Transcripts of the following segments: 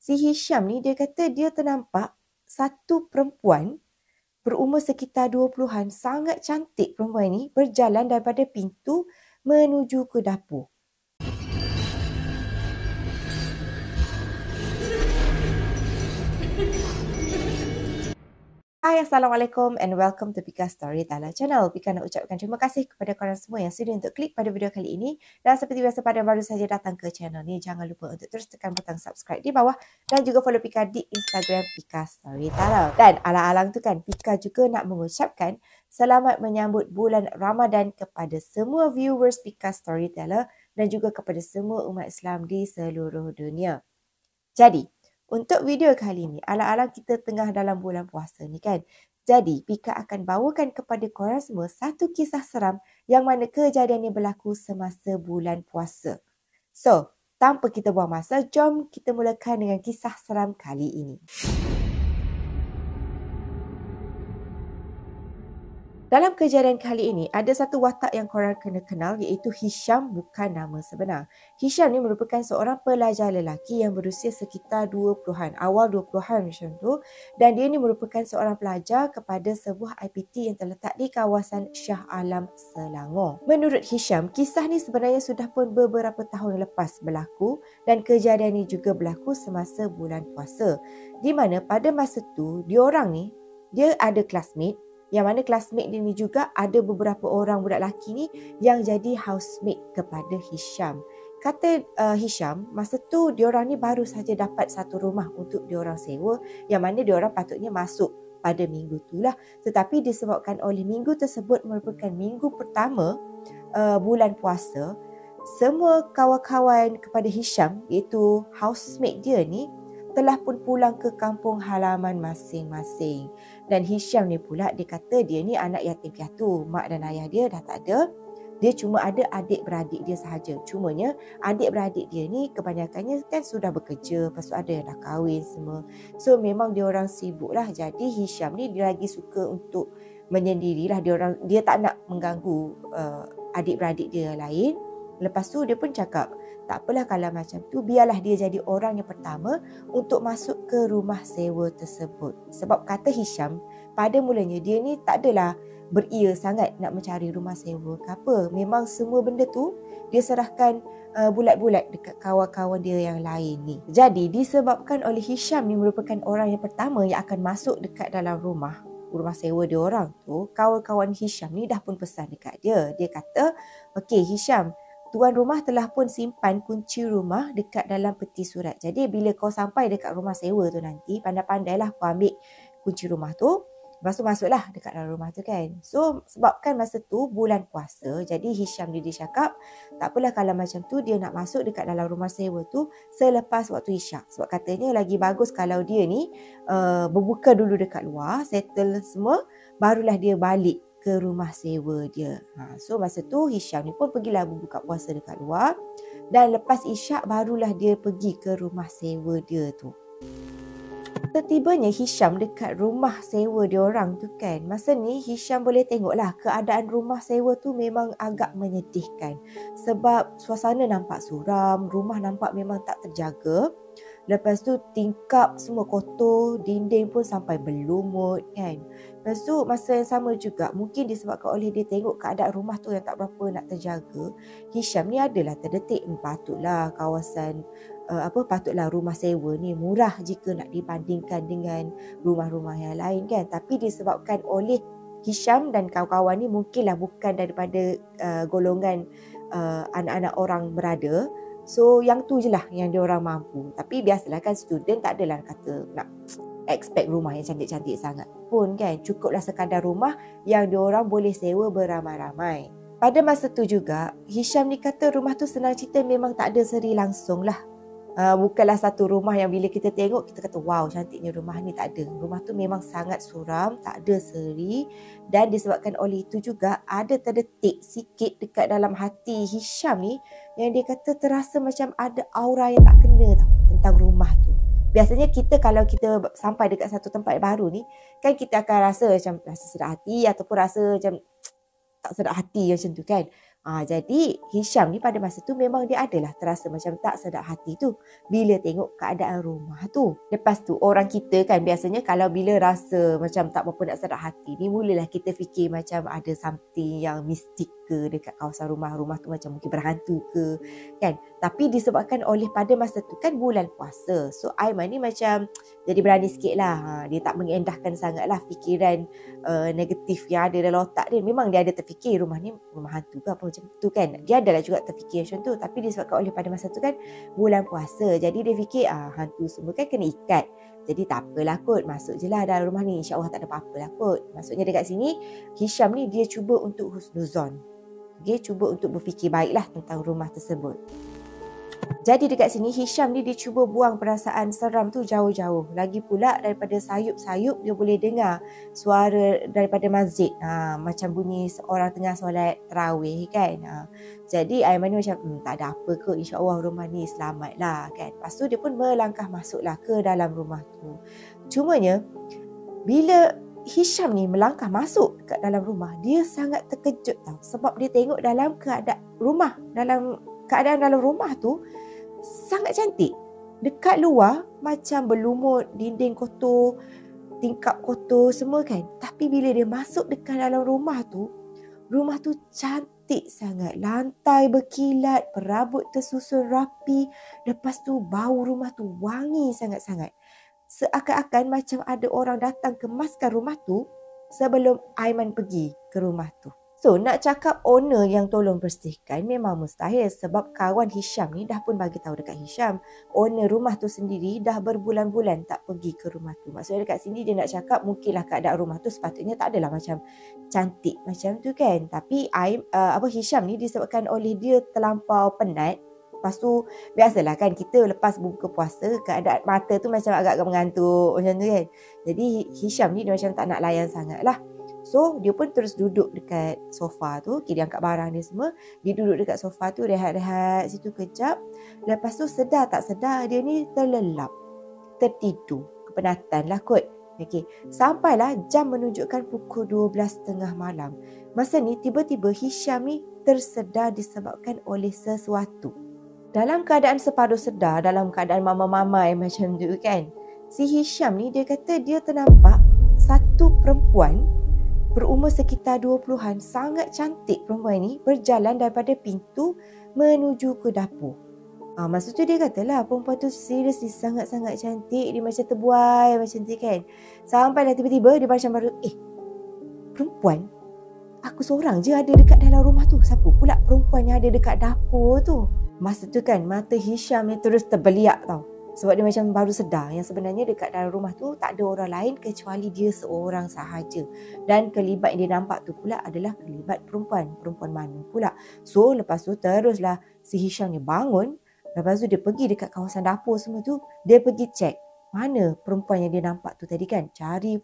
Si Hisham ni dia kata dia ternampak satu perempuan berumur sekitar 20-an, sangat cantik perempuan ni, berjalan daripada pintu menuju ke dapur. Hai, Assalamualaikum and welcome to Pika Storyteller Channel. Pika nak ucapkan terima kasih kepada korang semua yang sudi untuk klik pada video kali ini. Dan seperti biasa, pada yang baru saja datang ke channel ni, jangan lupa untuk terus tekan butang subscribe di bawah dan juga follow Pika di Instagram Pika Storyteller. Dan alang-alang tu kan, Pika juga nak mengucapkan selamat menyambut bulan Ramadan kepada semua viewers Pika Storyteller dan juga kepada semua umat Islam di seluruh dunia. Jadi, untuk video kali ni, alang-alang kita tengah dalam bulan puasa ni kan. Jadi, Pika akan bawakan kepada korang semua satu kisah seram yang mana kejadian ni berlaku semasa bulan puasa. So, tanpa kita buang masa, jom kita mulakan dengan kisah seram kali ini. Dalam kejadian kali ini, ada satu watak yang korang kena kenal iaitu Hisham, bukan nama sebenar. Hisham ni merupakan seorang pelajar lelaki yang berusia sekitar 20-an, awal 20-an macam tu. Dan dia ni merupakan seorang pelajar kepada sebuah IPT yang terletak di kawasan Shah Alam, Selangor. Menurut Hisham, kisah ni sebenarnya sudah pun beberapa tahun lepas berlaku dan kejadian ni juga berlaku semasa bulan puasa. Di mana pada masa tu, dia ada classmate yang mana classmate dia ni juga ada beberapa orang budak lelaki ni yang jadi housemate kepada Hisham. Kata Hisham, masa tu diorang ni baru saja dapat satu rumah untuk diorang sewa yang mana diorang patutnya masuk pada minggu tu lah. Tetapi disebabkan oleh minggu tersebut merupakan minggu pertama bulan puasa, semua kawan-kawan kepada Hisham iaitu housemate dia ni telah pun pulang ke kampung halaman masing-masing. Dan Hisham ni pula, dia kata dia ni anak yatim piatu. Mak dan ayah dia dah tak ada. Dia cuma ada adik-beradik dia sahaja. Cumanya adik-beradik dia ni kebanyakannya kan sudah bekerja. Lepas tu ada yang dah kahwin semua. So memang dia orang sibuk lah. Jadi Hisham ni dia lagi suka untuk menyendirilah. Dia tak nak mengganggu adik-beradik dia lain. Lepas tu dia pun cakap, tak apalah kalau macam tu, biarlah dia jadi orang yang pertama untuk masuk ke rumah sewa tersebut. Sebab kata Hisham, pada mulanya dia ni tak adalah beria sangat nak mencari rumah sewa ke apa. Memang semua benda tu dia serahkan bulat-bulat dekat kawan-kawan dia yang lain ni. Jadi disebabkan oleh Hisham ni merupakan orang yang pertama yang akan masuk dekat dalam rumah sewa dia orang tu, kawan-kawan Hisham ni dah pun pesan dekat dia. Dia kata, okey Hisham, tuan rumah telah pun simpan kunci rumah dekat dalam peti surat. Jadi bila kau sampai dekat rumah sewa tu nanti, pandai-pandailah kau ambil kunci rumah tu. Lepas tu masuklah dekat dalam rumah tu kan. So sebabkan masa tu bulan puasa, jadi Hisham dia cakap, tak apalah kalau macam tu dia nak masuk dekat dalam rumah sewa tu selepas waktu isyak. Sebab katanya lagi bagus kalau dia ni berbuka dulu dekat luar, settle semua, barulah dia balik ke rumah sewa dia. So masa tu Hisham ni pun pergilah berbuka puasa dekat luar. Dan lepas isyak barulah dia pergi ke rumah sewa dia tu. Setibanya Hisham dekat rumah sewa dia orang tu kan, masa ni Hisham boleh tengoklah keadaan rumah sewa tu memang agak menyedihkan. Sebab suasana nampak suram, rumah nampak memang tak terjaga. Lepas tu tingkap semua kotor, dinding pun sampai berlumut kan. Lepas tu masa yang sama juga, mungkin disebabkan oleh dia tengok keadaan rumah tu yang tak berapa nak terjaga, Hisham ni adalah terdetik, patutlah rumah sewa ni murah jika nak dibandingkan dengan rumah-rumah yang lain kan. Tapi disebabkan oleh Hisham dan kawan-kawan ni mungkinlah bukan daripada golongan anak-anak orang berada. So yang tu je lah yang diorang mampu. Tapi biasalah kan student tak adalah kata nak expect rumah yang cantik-cantik sangat pun kan. Cukuplah sekadar rumah yang diorang boleh sewa beramai-ramai. Pada masa tu juga, Hisham ni kata rumah tu senang cerita memang tak ada seri langsung lah. Bukanlah satu rumah yang bila kita tengok kita kata wow cantiknya rumah ni, tak ada. Rumah tu memang sangat suram, tak ada seri. Dan disebabkan oleh itu juga ada terdetik sikit dekat dalam hati Hisham ni yang dia kata terasa macam ada aura yang tak kena tentang rumah tu. Biasanya kita kalau kita sampai dekat satu tempat baru ni kan, kita akan rasa macam rasa sedap hati ataupun rasa macam tak sedap hati macam tu kan. Jadi Hisham ni pada masa tu memang dia adalah terasa macam tak sedap hati tu bila tengok keadaan rumah tu. Lepas tu orang kita kan biasanya kalau bila rasa macam tak berapa nak sedap hati ni, mulalah kita fikir macam ada something yang mistik ke dekat kawasan rumah tu, macam mungkin berhantu ke kan. Tapi disebabkan oleh pada masa tu kan bulan puasa, so Aiman ni macam jadi berani sikit lah. Dia tak mengendahkan sangat lah fikiran negatif yang ada dalam otak dia. Memang dia ada terfikir rumah ni rumah hantu ke apa macam tu kan. Dia adalah juga terfikir macam tu. Tapi disebabkan oleh pada masa tu kan bulan puasa, jadi dia fikir hantu semua kan kena ikat. Jadi tak apalah kot, masuk je lah dalam rumah ni, insyaAllah tak ada apa-apa lah kot. Maksudnya dekat sini Hisham ni dia cuba untuk husnuzon. Dia cuba untuk berfikir baiklah tentang rumah tersebut. Jadi dekat sini Hisham ni dia cuba buang perasaan seram tu jauh-jauh. Lagi pula daripada sayup-sayup dia boleh dengar suara daripada masjid. Macam bunyi seorang tengah solat tarawih kan. Jadi Aiman ni macam tak ada apa ke, insya-Allah rumah ni selamat lah kan. Lepas tu dia pun melangkah masuklah ke dalam rumah tu. Cumanya bila Hisham ni melangkah masuk kat dalam rumah, dia sangat terkejut tau. Sebab dia tengok dalam keadaan dalam rumah tu sangat cantik. Dekat luar macam berlumut, dinding kotor, tingkap kotor semua kan. Tapi bila dia masuk dekat dalam rumah tu cantik sangat. Lantai berkilat, perabot tersusun rapi. Lepas tu bau rumah tu wangi sangat-sangat. Seakan-akan macam ada orang datang kemaskan rumah tu sebelum Aiman pergi ke rumah tu. So, nak cakap owner yang tolong bersihkan memang mustahil sebab kawan Hisham ni dah pun bagi tahu dekat Hisham. Owner rumah tu sendiri dah berbulan-bulan tak pergi ke rumah tu. Maksudnya dekat sini dia nak cakap mungkinlah keadaan rumah tu sepatutnya tak adalah macam cantik macam tu kan. Tapi Hisham ni disebabkan oleh dia terlampau penat. Lepas tu biasalah kan kita lepas buka puasa keadaan mata tu macam agak-agak mengantuk macam tu kan. Jadi Hisham ni dia macam tak nak layan sangat lah. So, dia pun terus duduk dekat sofa tu. Dia angkat barang dia semua. Dia duduk dekat sofa tu, rehat-rehat situ kejap. Lepas tu, sedar tak sedar, dia ni terlelap. Tertidur. Kepenatan lah kot. Okay. Sampailah jam menunjukkan pukul 12.30 malam. Masa ni, tiba-tiba Hisham ni tersedar disebabkan oleh sesuatu. Dalam keadaan separuh sedar, dalam keadaan mama-mamai macam tu kan. Si Hisham ni, dia kata dia ternampak satu perempuan berumur sekitar 20-an, sangat cantik perempuan ni, berjalan daripada pintu menuju ke dapur. Maksud tu dia katalah perempuan tu seriously sangat-sangat cantik, dia macam terbuai macam tu kan. Sampailah tiba-tiba dia macam baru, perempuan? Aku seorang je ada dekat dalam rumah tu. Siapa pula perempuan yang ada dekat dapur tu? Masa tu kan mata Hisham ni terus terbeliak tau. Sebab dia macam baru sedar yang sebenarnya dekat dalam rumah tu tak ada orang lain kecuali dia seorang sahaja. Dan kelibat yang dia nampak tu pula adalah kelibat perempuan. Perempuan mana pula. So lepas tu teruslah si Hisham ni bangun. Lepas tu dia pergi dekat kawasan dapur semua tu. Dia pergi cek mana perempuan yang dia nampak tu tadi kan. Cari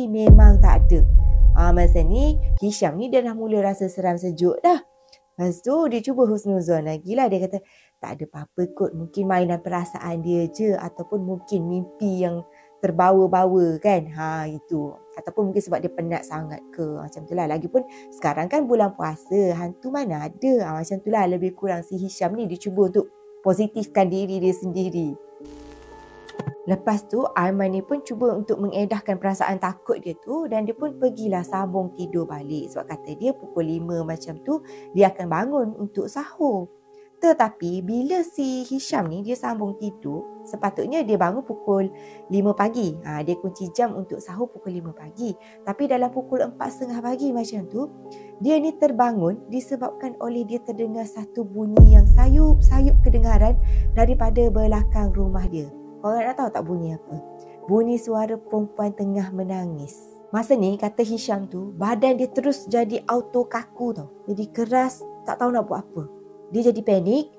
memang tak ada. Masa ni Hisham ni dia dah mula rasa seram sejuk dah. Lepas tu dia cuba husnuzon lagi lah. Dia kata tak ada apa-apa kot. Mungkin mainan perasaan dia je. Ataupun mungkin mimpi yang terbawa-bawa kan. Itu. Ataupun mungkin sebab dia penat sangat ke. Macam tu lah. Lagipun sekarang kan bulan puasa. Hantu mana ada. Macam tu lah lebih kurang si Hisham ni. Dia cuba untuk positifkan diri dia sendiri. Lepas tu Aiman ni pun cuba untuk mengedahkan perasaan takut dia tu. Dan dia pun pergilah sambung tidur balik. Sebab kata dia pukul 5 macam tu dia akan bangun untuk sahur. Tetapi bila si Hisham ni dia sambung tidur, sepatutnya dia bangun pukul 5 pagi. Dia kunci jam untuk sahur pukul 5 pagi. Tapi dalam pukul 4.30 pagi macam tu, dia ni terbangun disebabkan oleh dia terdengar satu bunyi yang sayup-sayup kedengaran daripada belakang rumah dia. Korang nak tahu tak bunyi apa? Bunyi suara perempuan tengah menangis. Masa ni kata Hisham tu, badan dia terus jadi auto kaku tau. Jadi keras, tak tahu nak buat apa. Dia jadi panik.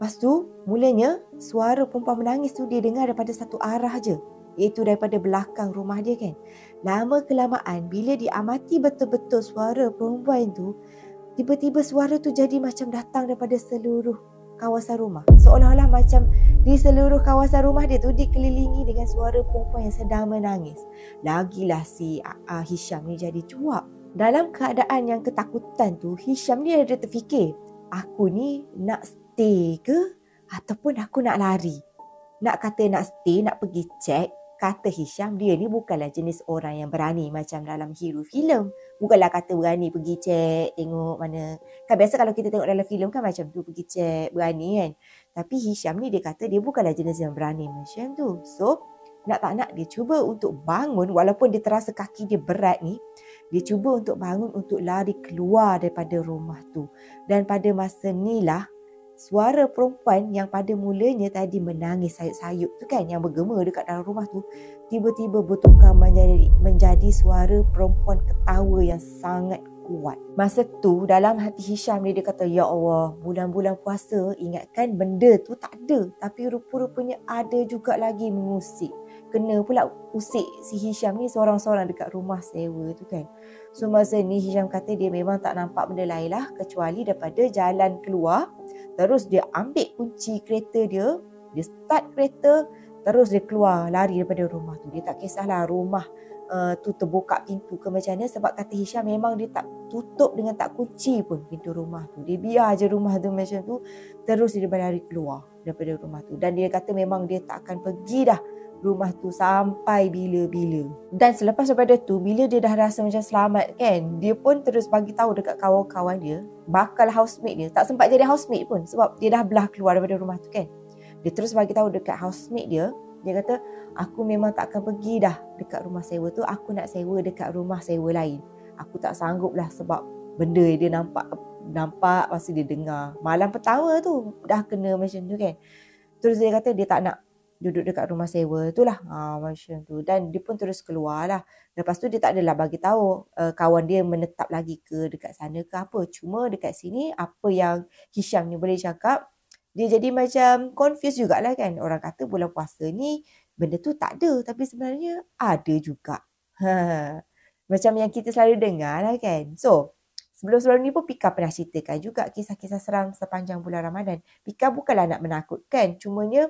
Lepas tu, mulanya suara perempuan menangis tu dia dengar daripada satu arah je. Iaitu daripada belakang rumah dia kan. Lama kelamaan, bila dia amati betul-betul suara perempuan tu, tiba-tiba suara tu jadi macam datang daripada seluruh kawasan rumah. Seolah-olah macam di seluruh kawasan rumah dia tu dikelilingi dengan suara perempuan yang sedang menangis. Lagilah si Hisham ni jadi cuak. Dalam keadaan yang ketakutan tu, Hisham ni ada terfikir, aku ni nak stay ke ataupun aku nak lari? Nak kata nak stay, nak pergi check, kata Hisham, dia ni bukanlah jenis orang yang berani macam dalam hero filem. Bukanlah kata berani pergi check, tengok mana. Kan biasa kalau kita tengok dalam filem kan macam tu, pergi check, berani kan. Tapi Hisham ni dia kata dia bukanlah jenis yang berani macam tu. So, nak tak nak dia cuba untuk bangun, walaupun dia terasa kaki dia berat ni, dia cuba untuk bangun untuk lari keluar daripada rumah tu. Dan pada masa ni lah, suara perempuan yang pada mulanya tadi menangis sayup-sayup tu kan, yang bergema dekat dalam rumah tu, tiba-tiba bertukar menjadi suara perempuan ketawa yang sangat kuat. Masa tu dalam hati Hisham dia kata, ya Allah, bulan-bulan puasa ingatkan benda tu tak ada, tapi rupa-rupanya ada juga lagi mengusik. Kena pula usik si Hisham ni seorang-seorang dekat rumah sewa tu kan. So masa ni Hisham kata dia memang tak nampak benda lain lah kecuali daripada jalan keluar. Terus dia ambil kunci kereta dia start kereta, terus dia keluar lari daripada rumah tu. Dia tak kisahlah rumah tu terbuka pintu ke macam mana, sebab kata Hisham memang dia tak tutup dengan tak kunci pun pintu rumah tu. Dia biar je rumah tu macam tu, terus dia berlari keluar daripada rumah tu. Dan dia kata memang dia tak akan pergi dah rumah tu sampai bila-bila. Dan selepas daripada tu, bila dia dah rasa macam selamat kan, dia pun terus bagi tahu dekat kawan-kawan dia, bakal housemate dia. Tak sempat jadi housemate pun sebab dia dah belah keluar daripada rumah tu kan. Dia terus bagi tahu dekat housemate dia, dia kata, aku memang tak akan pergi dah dekat rumah sewa tu, aku nak sewa dekat rumah sewa lain. Aku tak sanggup lah sebab benda dia nampak pasti dia dengar. Malam pertama tu dah kena macam tu kan. Terus dia kata dia tak nak duduk dekat rumah sewa tu lah. Macam tu. Dan dia pun terus keluar lah. Lepas tu dia tak adalah bagi tahu kawan dia menetap lagi ke dekat sana ke apa. Cuma dekat sini apa yang Hisham ni boleh cakap, dia jadi macam confused jugalah kan. Orang kata bulan puasa ni benda tu tak ada, tapi sebenarnya ada juga. Macam yang kita selalu dengar lah kan. So, sebelum-sebelum ni pun Pika pernah ceritakan juga kisah-kisah seram sepanjang bulan Ramadan. Pika bukanlah nak menakutkan, cumanya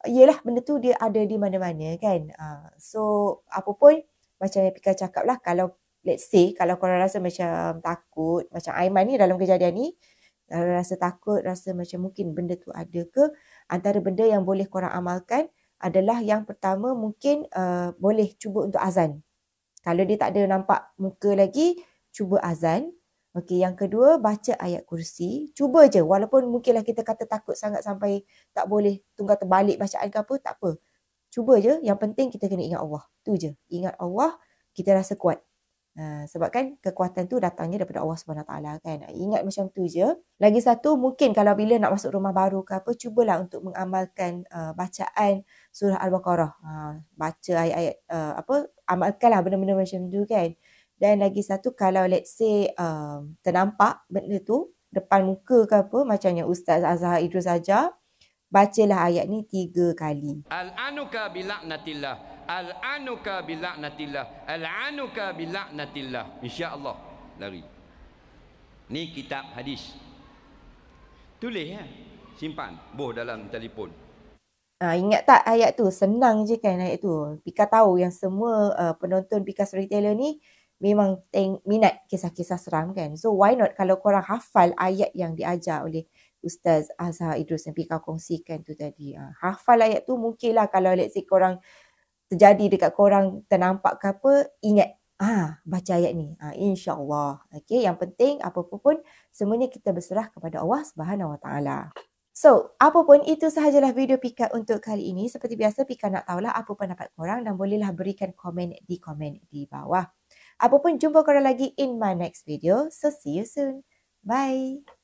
yelah benda tu dia ada di mana-mana kan. So, apa pun macam yang Pika cakap lah, kalau let's say, kalau korang rasa macam takut, macam Aiman ni dalam kejadian ni, rasa takut, rasa macam mungkin benda tu ada ke, antara benda yang boleh korang amalkan adalah yang pertama mungkin boleh cuba untuk azan. Kalau dia tak ada nampak muka lagi, cuba azan. Okey, yang kedua baca ayat kursi. Cuba je, walaupun mungkinlah kita kata takut sangat sampai tak boleh tunggal terbalik bacaan ke apa, tak apa. Cuba je, yang penting kita kena ingat Allah. Tu je, ingat Allah, kita rasa kuat. Sebab kan kekuatan tu datangnya daripada Allah SWT kan. Ingat macam tu je. Lagi satu, mungkin kalau bila nak masuk rumah baru ke apa, cubalah untuk mengamalkan bacaan surah Al-Baqarah. Baca ayat-ayat amalkanlah benda-benda macam tu kan. Dan lagi satu, kalau let's say ternampak benda tu depan muka ke apa, macam yang Ustaz Azhar Idrus ajar, bacalah ayat ni 3 kali. Al-anuka bila'natillah, al-anuka bila'natillah, al-anuka bila'natillah. InsyaAllah lari. Ni kitab hadis. Tulis ya. Simpan. Boh dalam telefon. Ingat tak ayat tu? Senang je kan ayat tu. Pika tahu yang semua penonton Pika Storyteller ni memang minat kisah-kisah seram kan. So why not kalau korang hafal ayat yang diajar oleh Ustaz Azhar Idrus yang Pika kongsikan tu tadi. Hafal ayat tu mungkinlah kalau let's say korang terjadi dekat korang ternampak ke apa, ingat baca ayat ni. InsyaAllah. Okay, yang penting apa-apa pun semuanya kita berserah kepada Allah Subhanahu Wa Taala. So, apa pun itu sahajalah video Pika untuk kali ini. Seperti biasa, Pika nak tahulah apa pendapat korang dan bolehlah berikan komen di bawah. Apa pun, jumpa korang lagi in my next video. So, see you soon. Bye.